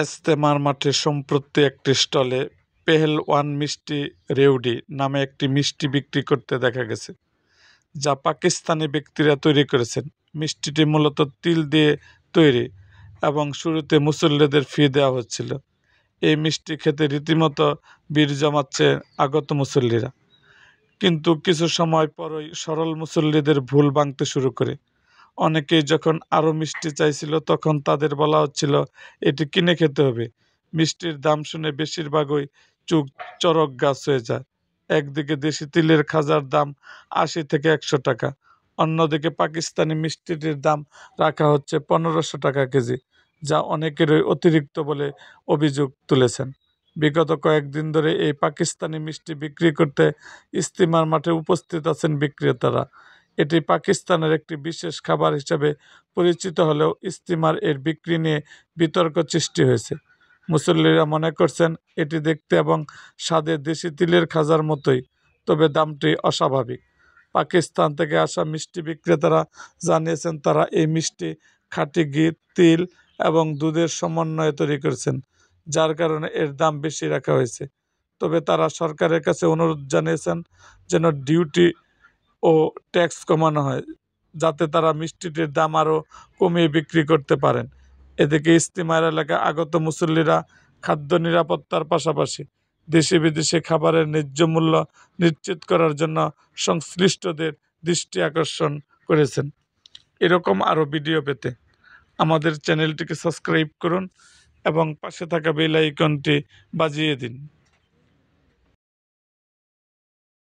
ইজতেমার মাঠে সম্প্রতি একটি স্টলে পেহেলওয়ান মিষ্টি রেওড়ি নামে একটি মিষ্টি বিক্রি করতে দেখা গেছে, যা পাকিস্তানি ব্যক্তিরা তৈরি করেছেন। মিষ্টিটি মূলত তিল দিয়ে তৈরি এবং শুরুতে মুসল্লিদের ফি দেওয়া হচ্ছিল। এই মিষ্টি খেতে রীতিমতো ভিড় জমাচ্ছে আগত মুসল্লিরা, কিন্তু কিছু সময় পরই সরল মুসল্লিদের ভুল ভাঙতে শুরু করে। অনেকেই যখন আরও মিষ্টি চাইছিল তখন তাদের বলা হচ্ছিল এটি কিনে খেতে হবে। মিষ্টির দাম শুনে বেশিরভাগই চুপ চড়ক গাছ হয়ে যায়। একদিকে দেশি তিলের খাজার দাম ৮০ থেকে ১০০ টাকা, অন্যদিকে পাকিস্তানি মিষ্টিটির দাম রাখা হচ্ছে ১৫০০ টাকা কেজি, যা অনেকেরই অতিরিক্ত বলে অভিযোগ তুলেছেন। বিগত কয়েকদিন ধরে এই পাকিস্তানি মিষ্টি বিক্রি করতে ইজতেমার মাঠে উপস্থিত আছেন বিক্রেতারা। এটি পাকিস্তানের একটি বিশেষ খাবার হিসেবে পরিচিত হলেও ইজতেমার এর বিক্রি নিয়ে বিতর্ক সৃষ্টি হয়েছে। মুসল্লিরা মনে করছেন এটি দেখতে এবং স্বাদে দেশি তিলের খাজার মতোই, তবে দামটি অস্বাভাবিক। পাকিস্তান থেকে আসা মিষ্টি বিক্রেতারা জানিয়েছেন তারা এই মিষ্টি খাঁটি ঘি, তিল এবং দুধের সমন্বয়ে তৈরি করেছেন, যার কারণে এর দাম বেশি রাখা হয়েছে। তবে তারা সরকারের কাছে অনুরোধ জানিয়েছেন যেন ডিউটি ও ট্যাক্স কমানো হয়, যাতে তারা মিষ্টিটির দাম আরও কমিয়ে বিক্রি করতে পারেন। এদিকে ইজতেমার এলাকায় আগত মুসল্লিরা খাদ্য নিরাপত্তার পাশাপাশি দেশি বিদেশি খাবারের ন্যায্য মূল্য নিশ্চিত করার জন্য সংশ্লিষ্টদের দৃষ্টি আকর্ষণ করেছেন। এরকম আরও ভিডিও পেতে আমাদের চ্যানেলটিকে সাবস্ক্রাইব করুন এবং পাশে থাকা বেল আইকনটি বাজিয়ে দিন।